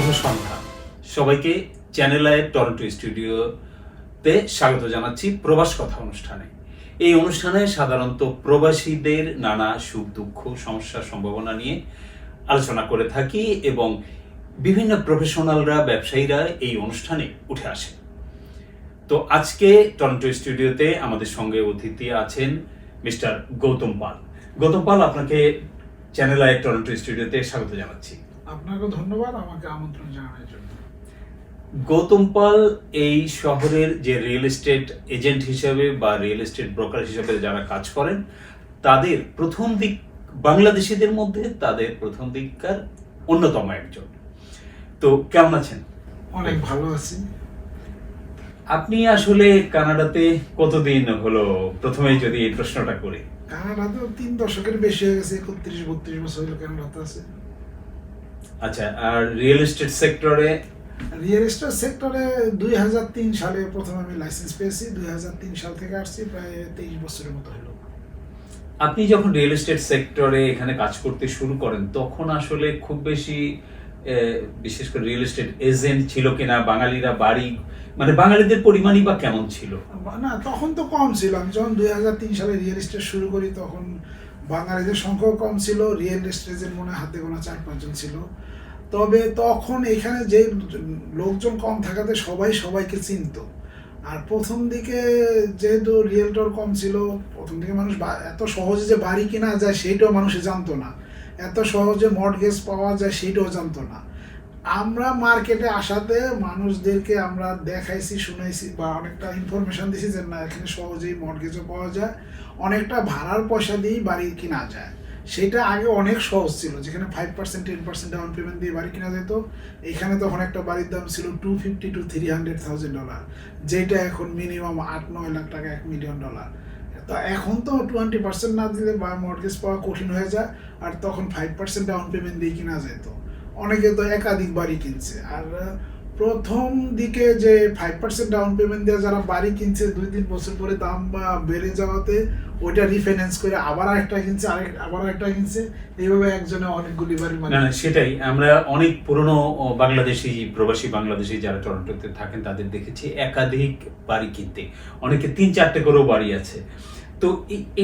শুভ সন্ধ্যা সবাইকে। Channel I Toronto স্টুডিওতে স্বাগত জানাচ্ছি প্রবাস কথা অনুষ্ঠানে। এই অনুষ্ঠানে সাধারণত প্রবাসীদের নানা সুখ দুঃখ সমস্যা সম্ভাবনা নিয়ে আলোচনা করে থাকি এবং বিভিন্ন প্রফেশনালরা ব্যবসায়ীরা এই অনুষ্ঠানে উঠে আসে। তো আজকে টরন্টো স্টুডিওতে আমাদের সঙ্গে অতিথি আছেন মিস্টার গৌতম পাল। গৌতম পাল, আপনাকে চ্যানেল আই টরন্টো স্টুডিওতে স্বাগত জানাচ্ছি। আপনাকে ধন্যবাদ আমাকে আমন্ত্রণ জানানোর জন্য। গৌতম পাল এই শহরের যে রিয়েল এস্টেট এজেন্ট হিসেবে বা রিয়েল এস্টেট ব্রোকার হিসেবে যারা কাজ করেন তাদের প্রথম দিক বাংলাদেশিদের মধ্যে তাদের প্রথম দিককার অন্যতম একজন। তো কেমন আছেন? অনেক ভালো আছি। আপনি আসলে কানাডাতে কতদিন হলো? প্রথমে যদি এই প্রশ্নটা করি। কানাডা তো 3 দশকের বেশি হয়ে গেছে, 31-32 বছর হলো কানাডাতে আছে। আচ্ছা, আর রিয়েল এস্টেট সেক্টরে? রিয়েল এস্টেট সেক্টরে 2003 সালে প্রথম আমি লাইসেন্স পেয়েছি। 2003 সাল থেকে আসছি, প্রায় 23 বছরের মতো হলো। আপনি যখন রিয়েল এস্টেট সেক্টরে এখানে কাজ করতে শুরু করেন তখন আসলে খুব বেশি বিশেষ করে রিয়েল এস্টেট এজেন্ট ছিল কিনা? বাঙালিরা বাড়ি মানে বাঙালিদের পরিমাণই বা কেমন ছিল? না, তখন তো কম ছিল। আমি যখন 2003 সালে রিয়েল এস্টেট শুরু করি তখন বাঙালিদের সংখ্যাও কম ছিল। রিয়েল এস্টেটের মনে হাতে গোনা 4-5 জন ছিল। তবে তখন এখানে যে লোকজন কম থাকাতে সবাই সবাইকে চিনতো। আর প্রথম দিকে যেহেতু রিয়েলটর কম ছিল, প্রথম দিকে মানুষ এত সহজে যে বাড়ি কেনা যায় সেইটাও মানুষে জানতো না, এত সহজে মর্টগেজ পাওয়া যায় সেইটাও জানতো না। আমরা মার্কেটে আসাতে মানুষদেরকে আমরা দেখাইছি, শুনাইছি বা অনেকটা ইনফরমেশন দিছি যে না, এখানে সহজেই মর্টগেজও পাওয়া যায়, অনেকটা ভাড়ার পয়সা দিয়েই বাড়ি কেনা যায়। সেটা আগে অনেক সহজ ছিল, যেখানে 5% 10% ডাউন পেমেন্ট দিয়ে বাড়ি কেনা যেত। এখানে তখন একটা বাড়ির দাম ছিল $250,000 to $300,000, যেটা এখন মিনিমাম $8-9 লাখ টাকা, $1 মিলিয়ন। তো এখন তো 20% না দিলে বা মর্টগেজ পাওয়া কঠিন হয়ে যায়, আর তখন 5% ডাউন পেমেন্ট দিয়ে কেনা যেত। অনেকে তো একাধিক বাড়ি কিনছে। আর প্রথম দিকে যে 5% ডাউন পেমেন্ট দিয়ে যারা বাড়ি কিনছে, 2-3 বছর পরে দাম বেড়ে যাওয়াতে ওইটা রিফাইন্যান্স করে আবার একটা কিনছে, আবার একটা কিনছে, এইভাবে একজনে অনেকগুলি বাড়ি না, সেটাই। আমরা অনেক পুরনো বাংলাদেশি প্রবাসী বাংলাদেশি যারা টরন্টোতে থাকেন তাদের দেখেছি একাধিক বাড়ি কিনতে, অনেকে 3-4টে করেও বাড়ি আছে। তো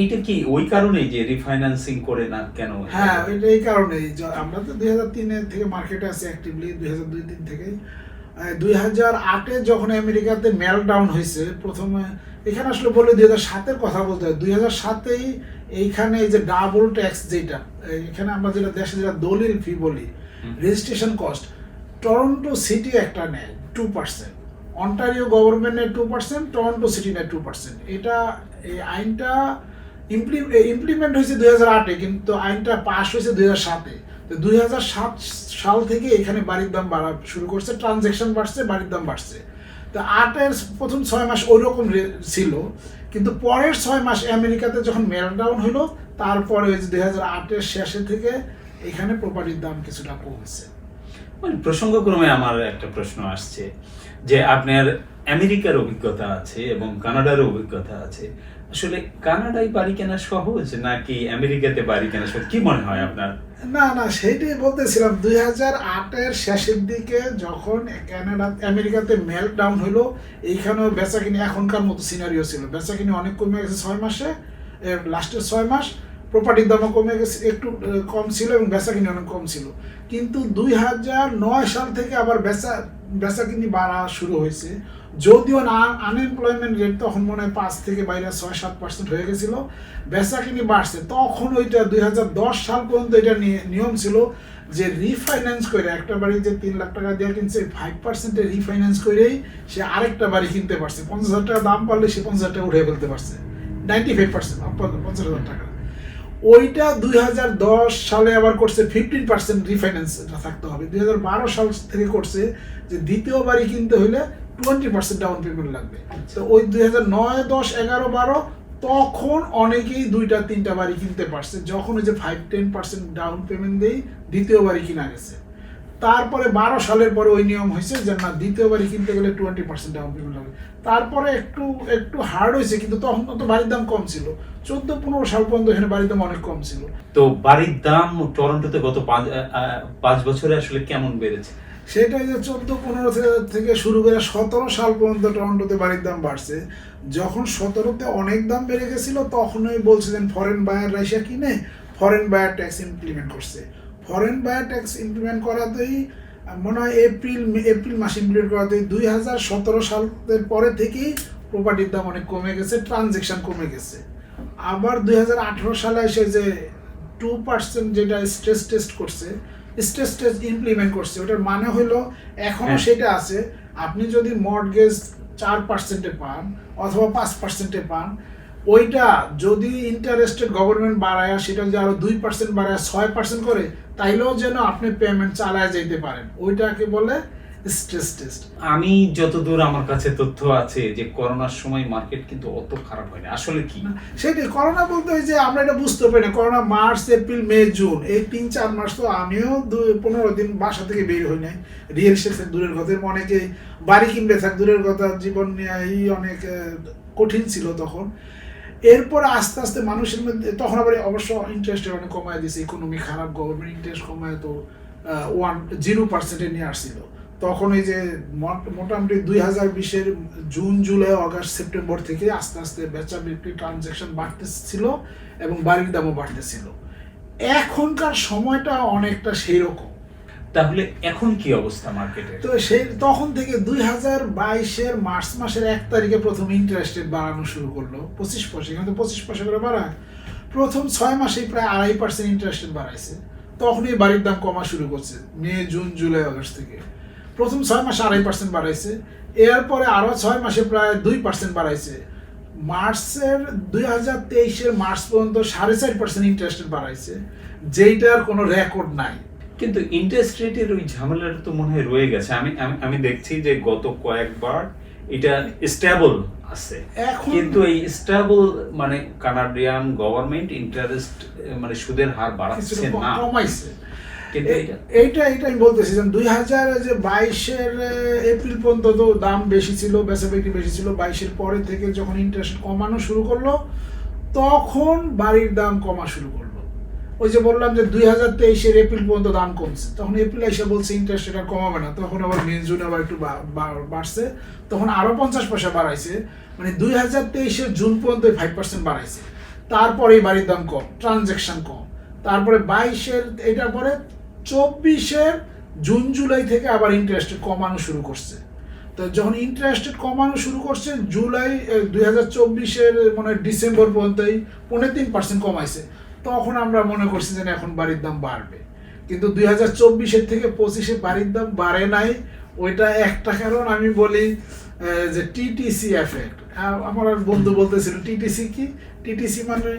এইটা কি ওই কারণেই যে রিফাইন্যান্সিং করে না কেন? হ্যাঁ, এটা এই কারণেই। আমরা তো 2003 থেকে মার্কেটে আছি অ্যাক্টিভলি, 2002-3 থেকে। 2008-এ যখন আমেরিকাতে মেলটাউন হয়েছে প্রথমে, এখানে আসলে বলে 2007-এর কথা বলতে হয়। 2007-এই এইখানে এই যে ডাবল ট্যাক্স, যেটা এখানে আমরা যেটা দেশে যেটা দলিল ফি বলি, রেজিস্ট্রেশন কস্ট, টরন্টো সিটি একটা নেয় 2%, অন্টারিও গভর্নমেন্ট নেয় 2%, টরন্টো সিটি নেয় 2%। এটা এই আইনটা ইমপ্লিমেন্ট হয়েছে 2008-এ, কিন্তু আইনটা পাস হয়েছে 2007-এ। তো 2007 সাল থেকে এখানে বাড়ির দাম বাড়া শুরু করছে, ট্রানজ্যাকশন বাড়ছে, বাড়ির দাম বাড়ছে। তো 8-এর প্রথম 6 মাস ওইরকম ছিল, কিন্তু পরের 6 মাস আমেরিকাতে যখন মেলটাউন হলো, তারপরে ওই যে 2008-এর শেষে থেকে এখানে প্রপার্টির দাম কিছুটা কমেছে। মানে প্রসঙ্গক্রমে আমার একটা প্রশ্ন আসছে যে আপনার আমেরিকার অভিজ্ঞতা আছে এবং কানাডার অভিজ্ঞতা আছে। আসলে কানাডায় বাড়ি কেনা সহজ নাকি আমেরিকাতে বাড়ি কেনা সহজ, কি মনে হয় আপনার? না, সেইটাই বলতেছিলাম। 2008-এর শেষের দিকে যখন আমেরিকাতে মেলটাউন হলো, এইখানেও বেচাকিনি এখনকার মতো সিনারিও ছিল। বেচাকিনি অনেক কমে গেছে 6 মাসে, লাস্টের 6 মাস প্রপার্টির দামও কমে গেছে, একটু কম ছিল, এবং বেচাকিনি অনেক কম ছিল। কিন্তু 2009 সাল থেকে আবার বেচাকিনি বাড়া শুরু হয়েছে। যদিও আনএমপ্লয়মেন্ট রেট তখন মনে হয় 5 থেকে বাইরে 6-7% হয়ে গেছিল, বেচাকিনি বাড়ছে। তখন ওইটা 2010 সাল পর্যন্ত এটা নিয়ম ছিল যে রিফাইন্যান্স করে একটা বাড়ি যে 3 লাখ টাকা দিয়ে কিনছে, 5%-এ রিফাইন্যান্স করেই সে আরেকটা বাড়ি কিনতে পারছে। 50,000 টাকা দাম পারলে সে 50,000 টাকা উঠে ফেলতে পারছে, 95%, 50,000 টাকা। ওইটা 2010 সালে আবার করছে 15% রিফাইন্যান্স থাকতে হবে। 2012 সাল থেকে করছে যে দ্বিতীয় বাড়ি কিনতে হলে 20% ডাউন পেমেন্ট লাগবে। তো ওই 2009, 10, 11, 12 তখন অনেকেই 2-3টা বাড়ি কিনতে পারছে, যখন ওই যে 5-10% ডাউন পেমেন্ট দিয়েই দ্বিতীয় বাড়ি কিনা গেছে। তারপরে 12 সালের পরে ওই নিয়ম হয়েছে যে না, দ্বিতীয় বাড়ি কিনতে গেলে 20% ডাউন পেমেন্ট লাগবে। তারপরে একটু হার্ড হয়েছে, কিন্তু তখন তো বাড়ির দাম কম ছিল। 14-15 সাল পর্যন্ত এখানে বাড়ির দাম অনেক কম ছিল। তো বাড়ির দাম টরন্টোতে গত 5 বছরে আসলে কেমন বেড়েছে? সেটা যে 14-15 থেকে শুরু করে 17 সাল পর্যন্ত টরন্টোতে বাড়ির দাম বাড়ছে। যখন 17তে অনেক দাম বেড়ে গেছিল তখনই বলছিলেন ফরেন বায়ার এসে কিনে ফরেন বায়ার ট্যাক্স ইমপ্লিমেন্ট করছে। ফরেন বায়ার ট্যাক্স ইমপ্লিমেন্ট করাতেই মনে হয় এপ্রিল মাসে ইমপ্লিমেন্ট করাতেই 2017 সালের পরে থেকেই প্রপার্টির দাম অনেক কমে গেছে, ট্রানজেকশন কমে গেছে। আবার 2018 সালে এসে যে 2% যেটা স্ট্রেস টেস্ট করছে, স্ট্রেস টেস্ট ইমপ্লিমেন্ট করছে, ওটার মানে হলো এখনো সেটা আছে। আপনি যদি মর্টগেজ 4% পান অথবা 5% পান, ওইটা যদি ইন্টারেস্টেড গভর্নমেন্ট বাড়ায় সেটা যদি আরো 2% বাড়ায় 6% করে, তাইলেও যেন আপনি পেমেন্ট চালায় যেতে পারেন, ওইটাকে বলে স্ট্রেস টেস্ট। আমি যতদূর আমার কাছে তথ্য আছে যে করোনার সময় মার্কেট কিন্তু অত খারাপ হয়নি, আসলে কি সেটাই করোনা বলতে হয় যে আমরা এটা বুঝতে পারি না, corona March April May June এই 3-4 মাস তো আমিও 15 দিন বাসা থেকে বের হই নাই। রিয়েল এস্টেট দূরের কথা, অনেকে বাড়ি কিনবে থাক দূরের কথা, জীবন নিয়ে অনেক কঠিন ছিল তখন। এরপর আস্তে আস্তে মানুষের মধ্যে তখন আবার অবশ্য ইন্টারেস্ট অনেক কমায় দিয়েছে, ইকোনমি খারাপ, গভর্নমেন্ট ইন্টারেস্ট কমায় তো 0% নিয়ে আসছিল। তখন এই যে মোটামুটি 2020-এর জুন জুলাই আগস্ট সেপ্টেম্বর থেকে আস্তে আস্তে বেচা বিক্রি ট্রানজ্যাকশন বাড়তেছিল এবং বাড়ির দামও বাড়তেছিল। এখনকার সময়টা অনেকটা সেই রকম। তাহলে এখন কি অবস্থা মার্কেটে? তো সেই তখন থেকে 2022-এর মার্চ মাসের 1 তারিখে প্রথম ইন্টারেস্ট রেট বাড়ানো শুরু করলো 25%, এখানে তো 25% করে বাড়ায়। প্রথম 6 মাসেই প্রায় 2.5% ইন্টারেস্ট রেট বাড়াইছে। তখনই বাড়ির দাম কমা শুরু করছে মে জুন জুলাই আগস্ট থেকে। প্রথম 6 মাসে 2.5% বাড়াইছে, এরপরে আরো 6 মাসে প্রায় 2% বাড়াইছে। 2023-এর মার্চ পর্যন্ত 4.5% ইন্টারেস্ট রেট বাড়াইছে, যেইটার কোনো রেকর্ড নাই। কিন্তু ইন্টারেস্ট রেটের ওই ঝামেলাটা তো মনে হয় রয়ে গেছে। আমি দেখছি যে গত কয়েকবার এটা স্টেবল আছে, কিন্তু এই স্টেবল মানে কানাডিয়ান গভর্নমেন্ট ইন্টারেস্ট মানে সুদের হার বাড়াচ্ছে না, কমাইছে। কিন্তু এইটা আমি বলতেছি যে 2022-এর এপ্রিল পর্যন্ত তো দাম বেশি ছিল, বেচা বিক্রি বেশি ছিল। 22-এর পরে থেকে যখন ইন্টারেস্ট কমানো শুরু করলো তখন বাড়ির দাম কমা শুরু করলো। ওই যে বললাম যে 2023-এর এপ্রিল পর্যন্ত দাম কমছে, তখন এপ্রিল এসে বলছে ইন্টারেস্ট রেট আর কমাবে না, তখন আবার মে জুন আবার একটু বাড়ছে, তখন আরো 50 পয়সা বাড়াইছে। মানে 2023-এর জুন পর্যন্ত 5% বাড়াইছে। তারপরে বাড়ির দাম কম, ট্রানজ্যাকশন কম। তারপরে 22-এর এটার পরে 24-এর জুন জুলাই থেকে আবার ইন্টারেস্ট কমানো শুরু করছে। তো যখন ইন্টারেস্ট কমানো শুরু করছে জুলাই 2024-এর মানে ডিসেম্বর পর্যন্তই 3.5% কমাইছে। তখন আমরা মনে করছি যে এখন বাড়ির দাম বাড়বে, কিন্তু 2024-এর থেকে 25-এ বাড়ির দাম বাড়ে নাই। ওইটা একটা কারণ আমি বলি যে টিটিসি এফেক্ট। আমার বন্ধু বলতেছিল টিটিসি কি, টিটিসি মানে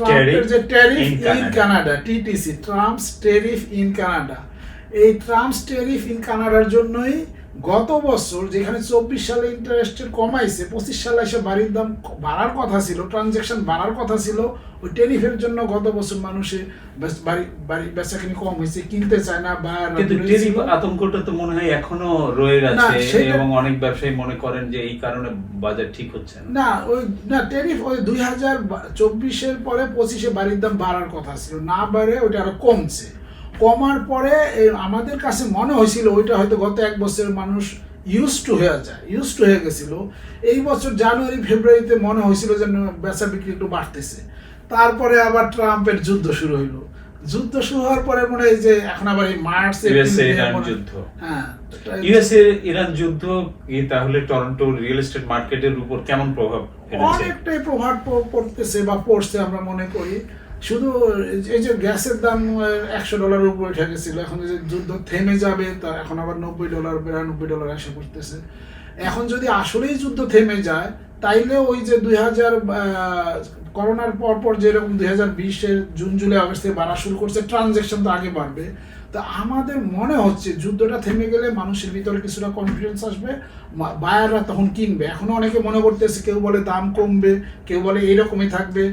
ট্রাম্পের যে tariff in Canada, TTC Trump's tariff in Canada. এই ট্রাম্পস ট্যারিফ ইন কানাডার জন্যই গত বছর যেখানে 24 সালে ইন্টারেস্ট কমাইছে, 25 সালে এসে বাড়ির দাম বাড়ার কথা ছিল, ট্রানজ্যাকশন বাড়ার কথা ছিল। ওই ট্যারিফের জন্য গত বছর মানুষের বাড়ি বেচাকিনি কম হয়েছে, কিনতে চায় না। কিন্তু ট্যারিফ আতঙ্কটা তো মনে হয় এখনো রয়ে গেছে এবং অনেক ব্যবসায়ী মনে করেন যে এই কারণে বাজার ঠিক হচ্ছে না। না ট্যারিফ ওই 2024-এর পরে 25-এ বাড়ির দাম বাড়ার কথা ছিল, না বাড়ে ওইটা আরো কমছে। কমার পরে আমাদের কাছে মনে হয়েছিল ওইটা হয়তো গত 1 বছরের মানুষ ইউজ টু হয়ে গেছিল। এই বছর জানুয়ারি ফেব্রুয়ারিতে মনে হয়েছিল যে বেচা বিক্রি একটু বাড়তেছে। তারপরে আবার ট্রাম্পের যুদ্ধ শুরু হইলো। যুদ্ধ শুরু হওয়ার পরে মনে হয় যে এখন আবার এই মার্চ ইরান যুদ্ধ, ইউএসএ ইরান যুদ্ধ তাহলে টরন্টো রিয়েল এস্টেট মার্কেটের উপর কেমন প্রভাব ফেলেছে? অনেকটাই প্রভাব পড়তেছে বা পড়ছে আমরা মনে করি। শুধু এই যে গ্যাসের দাম $100 উপরে উঠে গেছিল, এখন যে যুদ্ধ থেমে যাবে তা এখন আবার $90 $92 এসে পড়তেছে। এখন যদি আসলেই যুদ্ধ থেমে যায় তাইলে ওই যে 2000 করোনার পর যেরকম 2020-এর জুন জুলাই আগস্ট থেকে বাড়া শুরু করছে, ট্রানজ্যাকশন তো আগে বাড়বে। তো আমাদের মনে হচ্ছে যুদ্ধটা থেমে গেলে মানুষের ভিতরে কিছুটা কনফিডেন্স আসবে, বায়াররা তখন কিনবে। এখনো অনেকে মনে করতেছে, কেউ বলে দাম কমবে, কেউ বলে এইরকমই থাকবে,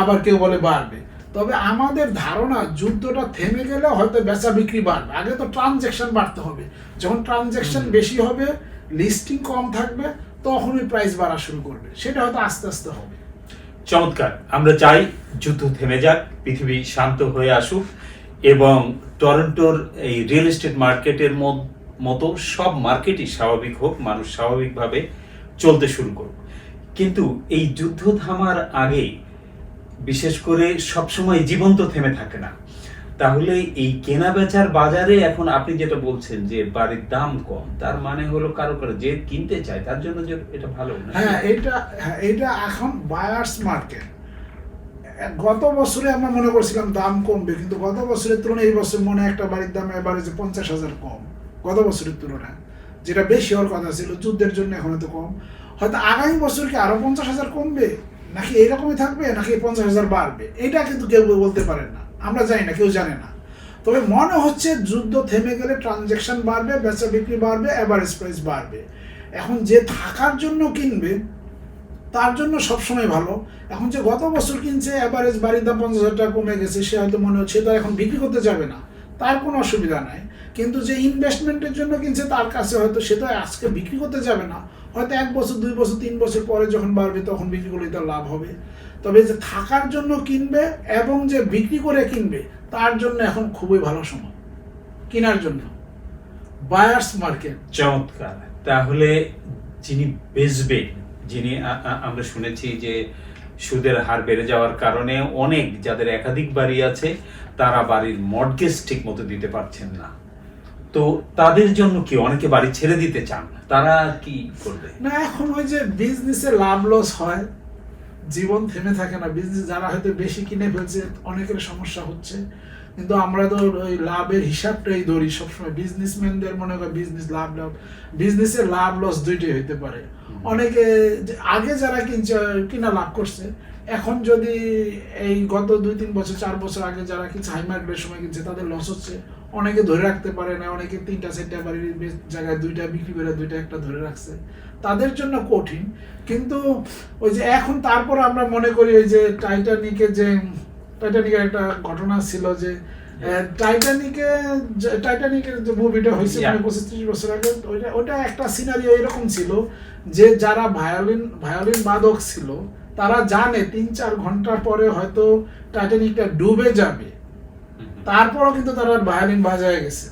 আবার কেউ বলে বাড়বে। তবে আমাদের ধারণা যুদ্ধটা থেমে গেলে হয়তো বেচা বিক্রি বাড়বে। আগে তো ট্রানজ্যাকশন বাড়তে হবে, যখন ট্রানজ্যাকশন বেশি হবে, লিস্টিং কম থাকবে, তখনই প্রাইস বাড়া শুরু করবে। সেটা হয়তো আস্তে আস্তে হবে। চমৎকার। আমরা চাই যুদ্ধ থেমে যাক, পৃথিবী শান্ত হয়ে আসুক, এবং টরন্টোর এই রিয়েল এস্টেট মার্কেটের মতো সব মার্কেটই স্বাভাবিক হোক, মানুষ স্বাভাবিকভাবে চলতে শুরু করুক। কিন্তু এই যুদ্ধ থামার আগে বিশেষ করে সবসময় জীবন তো থেমে থাকে না। তাহলে এই কেনা বেচার বাজারে এখন আপনি যেটা বলছেন যে বাড়ির দাম কম, তার মানে হলো কারো যে কিনতে চায় তার জন্য যে এটা ভালো না। হ্যাঁ, এটা এখন বায়ার্স মার্কেট। গত বছরে আমরা মনে করছিলাম দাম কমবে, কিন্তু গত বছরের তুলনায় এই বছর মনে হয় একটা বাড়ির দাম এভারেজে 50,000 কম গত বছরের তুলনায়, যেটা বেশি হওয়ার কথা ছিল। যুদ্ধের জন্য এখন হয়তো কম, হয়তো আগামী বছর কি আরো 50,000 কমবে, নাকি এইরকমই থাকবে, নাকি 50,000 বাড়বে, এটা কিন্তু কেউ বলতে পারেন না, আমরা জানি না, কেউ জানে না। তবে মনে হচ্ছে যুদ্ধ থেমে গেলে ট্রানজ্যাকশন বাড়বে, বেচা বিক্রি বাড়বে, এভারেজ প্রাইস বাড়বে। এখন যে থাকার জন্য কিনবে তার জন্য সবসময় ভালো। এখন যে গত বছর কিনছে এভারেজ বাড়ির দাম 50,000 টাকা কমে গেছে, সে হয়তো মনে হচ্ছে তার এখন বিক্রি করতে যাবে না, তার কোনো অসুবিধা নাই। কিন্তু যে ইনভেস্টমেন্টের জন্য কিনছে তার কাছে হয়তো সে তো আজকে বিক্রি করতে যাবে না, হয়তো 1 বছর 2 বছর 3 বছর পরে যখন বাড়বে তখন বিক্রি করলে তার লাভ হবে। তবে যে থাকার জন্য কিনবে এবং যে বিক্রি করে কিনবে তার জন্য এখন খুবই ভালো সময় কেনার জন্য, বায়ার্স মার্কেট। চমৎকার। তাহলে যিনি বেচবেন, যিনি আমরা শুনেছি যে সুদের হার বেড়ে যাওয়ার কারণে অনেক যাদের একাধিক বাড়ি আছে তারা বাড়ির মর্টগেজ ঠিক মতো দিতে পারছেন না, তো তাদের জন্য কি অনেকে বাড়ি ছেড়ে দিতে চান, তারা কি করবে? না, এখন ওই যে বিজনেসে লাভ লস হয়, জীবন থেমে থাকে না। বিজনেস যারা হয়তো বেশি কিনে ফেলছে অনেকের সমস্যা হচ্ছে, কিন্তু আমরা তো ওই লাভের হিসাবটাই ধরি সবসময়। বিজনেসম্যানদের মনে করে বিজনেস লাভ বিজনেসের লাভ লস দুইটাই হইতে পারে। অনেকে আগে যারা কিনা লাভ করছে, এখন যদি এই গত 2-3 বছর 4 বছর আগে যারা কিনছে হাই মার্কেটের সময় কিনছে তাদের লস হচ্ছে, অনেকে ধরে রাখতে পারে না, অনেকে 3টা-4টা বাড়ির জায়গায় 2টা বিক্রি করে 2টা একটা ধরে রাখছে, তাদের জন্য কঠিন। কিন্তু ওই যে এখন তারপর আমরা মনে করি ওই যে টাইটানিকের একটা ঘটনা ছিল যে টাইটানিকের যে মুভিটা হয়েছে মানে 25-30 বছর আগে, ওটা একটা সিনারিও এরকম ছিল যে যারা ভায়োলিন বাদক ছিল তারা জানে 3-4 ঘন্টা পরে হয়তো টাইটানিকটা ডুবে যাবে, তারপরও কিন্তু তারা ভায়োলিন বাজায় গেছে,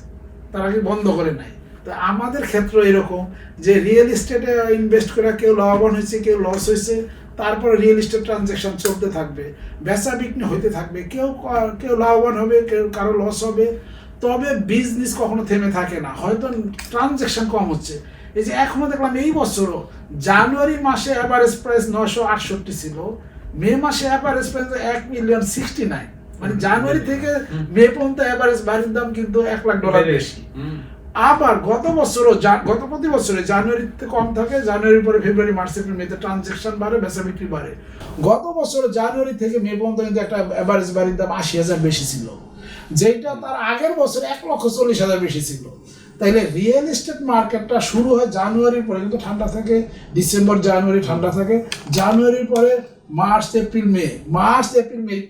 তারা কি বন্ধ করে নাই। তো আমাদের ক্ষেত্রে এরকম যে রিয়েল এস্টেটে ইনভেস্ট করে কেউ লাভবান হয়েছে, কেউ লস হয়েছে, তারপরে রিয়েল এস্টেট ট্রানজ্যাকশন চলতে থাকবে, বেচা বিক্রি হইতে থাকবে, কেউ লাভবান হবে, কেউ কারো লস হবে। তবে বিজনেস কখনো থেমে থাকে না, হয়তো ট্রানজ্যাকশন কম হচ্ছে। এই যে এখনো দেখলাম এই বছরও জানুয়ারি মাসে অ্যাভারেজ প্রাইস 968 ছিল, মে মাসে অ্যাভারেজ প্রাইস 1,069,000, মানে জানুয়ারি থেকে মে পর্যন্ত অ্যাভারেজ বাড়ির দাম কিন্তু $1,00,000 বেশি। আবার গত প্রতি বছরে জানুয়ারিতে কম থাকে, জানুয়ারির পরে ফেব্রুয়ারি, মার্চ, এপ্রিল, মেতে ট্রানজ্যাকশন বাড়ে, বেচা বিক্রি বাড়ে। গত বছর জানুয়ারি থেকে মে পর্যন্ত কিন্তু একটা অ্যাভারেজ বাড়ির দাম 80,000 বেশি ছিল, যেটা তার আগের বছর 1,40,000 বেশি ছিল। তাইলে রিয়েল এস্টেট মার্কেটটা শুরু হয় জানুয়ারির পরে, কিন্তু ঠান্ডা থাকে ডিসেম্বর, জানুয়ারি ঠান্ডা থাকে, জানুয়ারির পরে মার্চ, এপ্রিল, মে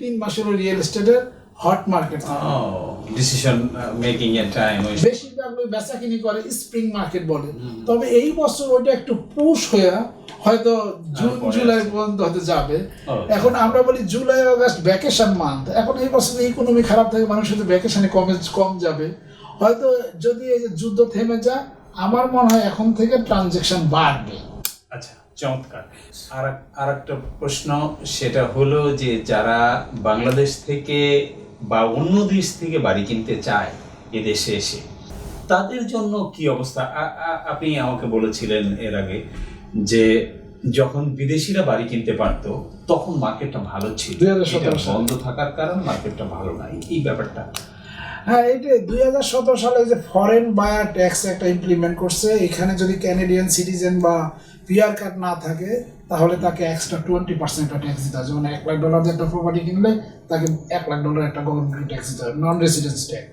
3 মাসের রিয়েল এস্টেটের হট মার্কেট থাকে। ডিসিশন মেকিং এর টাইম বেশিরভাগ ওই বেচা কিনি করে স্প্রিং মার্কেট বলে। তবে এই বছর ওইটা একটু পুশ হয়ে হয়তো জুন জুলাই পর্যন্ত হতে যাবে। এখন আমরা বলি জুলাই অগাস্ট ভ্যাকেশন মান্থ, এখন এই বছর ইকোনমি খারাপ থাকে, মানুষ হয়তো ভ্যাকেশনে কম যাবে। হয়তো যদি এই যে যুদ্ধ থেমে যায়, আমার মনে হয় এখন থেকে ট্রানজ্যাকশন বাড়বে। আচ্ছা, চমৎকার। আর একটা প্রশ্ন, সেটা হলো যে যারা বাংলাদেশ থেকে বা অন্য দেশ থেকে বাড়ি কিনতে চায় এদেশে এসে, তাদের জন্য কি অবস্থা? আপনি আমাকে বলেছিলেন এর আগে যে যখন বিদেশিরা বাড়ি কিনতে পারতো তখন মার্কেটটা ভালো ছিল, বন্ধ থাকার কারণে মার্কেটটা ভালো নাই, এই ব্যাপারটা। হ্যাঁ, এটা 2017 সালে যে ফরেন বায়ার ট্যাক্স একটা ইমপ্লিমেন্ট করছে। এখানে যদি ক্যানাডিয়ান সিটিজেন বা পিআর কার্ড না থাকে তাহলে তাকে এক্সট্রা 20% ট্যাক্স দিতে হয়। যেমন $1,00,000 একটা প্রপার্টি কিনলে তাকে $1,00,000 একটা গভর্নমেন্ট ট্যাক্স দিতে হয়, নন রেসিডেন্স ট্যাক্স।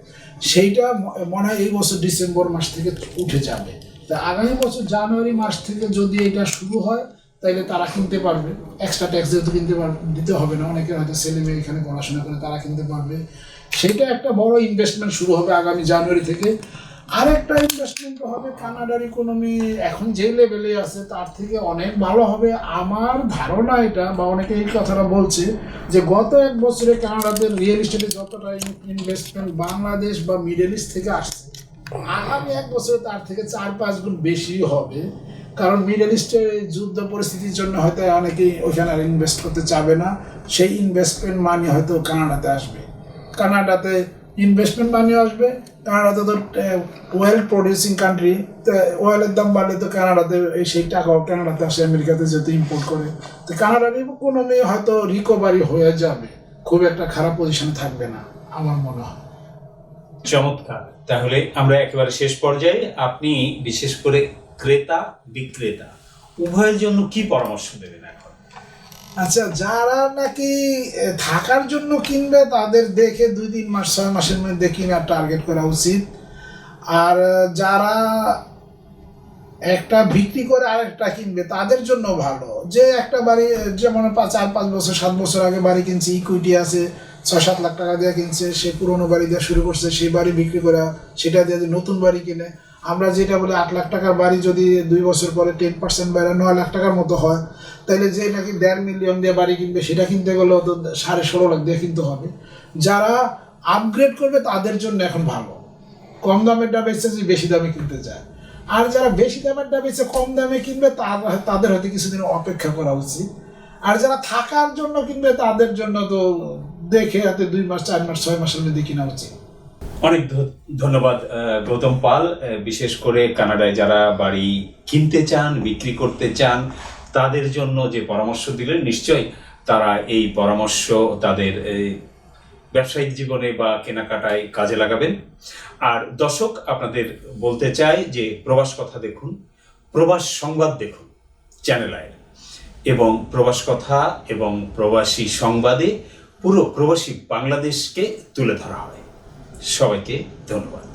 সেইটা মনে হয় এই বছর ডিসেম্বর মাস থেকে উঠে যাবে। তা আগামী বছর জানুয়ারি মাস থেকে যদি এটা শুরু হয় তাইলে তারা কিনতে পারবে, এক্সট্রা ট্যাক্স যেহেতু দিতে হবে না। অনেকে হয়তো ছেলে মেয়ে এখানে পড়াশোনা করে তারা কিনতে পারবে। সেটা একটা বড় ইনভেস্টমেন্ট শুরু হবে আগামী জানুয়ারি থেকে। আরেকটা ইনভেস্টমেন্ট হবে, কানাডার ইকোনমি এখন যে লেভেলে আছে তার থেকে অনেক ভালো হবে আমার ধারণা এটা, বা অনেকে এই কথাটা বলছে যে গত 1 বছরে কানাডাতে রিয়েল এস্টেটে যতটা ইনভেস্টমেন্ট বাংলাদেশ বা মিডল ইস্ট থেকে আসছে, আগামী 1 বছরে তার থেকে 4-5 গুণ বেশি হবে। কারণ মিডল ইস্টের যুদ্ধ পরিস্থিতির জন্য হয়তো অনেকেই ওইখানে আর ইনভেস্ট করতে চাবে না, সেই ইনভেস্টমেন্ট মানি হয়তো কানাডাতে আসবে, কানাডাতে ইনভেস্টমেন্ট মানি আসবে। কানাডাতে তো ওয়েল প্রডিউসিং কান্ট্রি, তো ওয়েলের দাম বাড়লে তো কানাডাতে সেই টাকাও কানাডাতে আসে, আমেরিকাতে যেহেতু ইম্পোর্ট করে, তো কানাডার ইকোনমি হয়তো রিকভারি হয়ে যাবে, খুব একটা খারাপ পজিশনে থাকবে না আমার মনে হয়। চমৎকার। তাহলে আমরা একেবারে শেষ পর্যায়ে, আপনি বিশেষ করে ক্রেতা বিক্রেতা উভয়ের জন্য কি পরামর্শ দেবেন এখন? আচ্ছা, যারা নাকি থাকার জন্য কিনবে তাদের দেখে 2-3 মাস 6 মাসের মধ্যে কিনা টার্গেট করা উচিত। আর যারা একটা বিক্রি করে আরেকটা কিনবে তাদের জন্য ভালো, যে একটা বাড়ি যেমন 4-5 বছর 7 বছর আগে বাড়ি কিনছে, ইকুইটি আছে, 6-7 লাখ টাকা দিয়ে কিনছে, সে পুরোনো বাড়ি দিয়ে শুরু করছে, সেই বাড়ি বিক্রি করে সেটা দিয়ে নতুন বাড়ি কিনে, আমরা যেটা বলে 8 লাখ টাকার বাড়ি যদি 2 বছর পরে 10% বেড়ে 9 লাখ টাকার মতো হয়, তাহলে যে নাকি 1.5 মিলিয়ন দিয়ে বাড়ি কিনবে সেটা কিনতে গেলেও তো 16.5 লাখ দিয়ে কিনতে হবে। যারা আপগ্রেড করবে তাদের জন্য এখন ভালো, কম দামেরটা বেচে যে বেশি দামে কিনতে যায়। আর যারা বেশি দামেরটা বেচে কম দামে কিনবে তাদের হয়তো কিছুদিন অপেক্ষা করা উচিত। আর যারা থাকার জন্য কিনবে তাদের জন্য তো দেখে হাতে 2 মাস 4 মাস 6 মাসের মধ্যে কিনা উচিত। অনেক ধন্যবাদ গৌতম পাল। বিশেষ করে কানাডায় যারা বাড়ি কিনতে চান, বিক্রি করতে চান, তাদের জন্য যে পরামর্শ দিলেন, নিশ্চয়ই তারা এই পরামর্শ তাদের ব্যবসায়িক জীবনে বা কেনাকাটায় কাজে লাগাবেন। আর দর্শক, আপনাদের বলতে চাই যে প্রবাস কথা দেখুন, প্রবাস সংবাদ দেখুন চ্যানেল আয়ের, এবং প্রবাস কথা এবং প্রবাসী সংবাদে পুরো প্রবাসী বাংলাদেশকে তুলে ধরা হয়। সবাইকে ধন্যবাদ।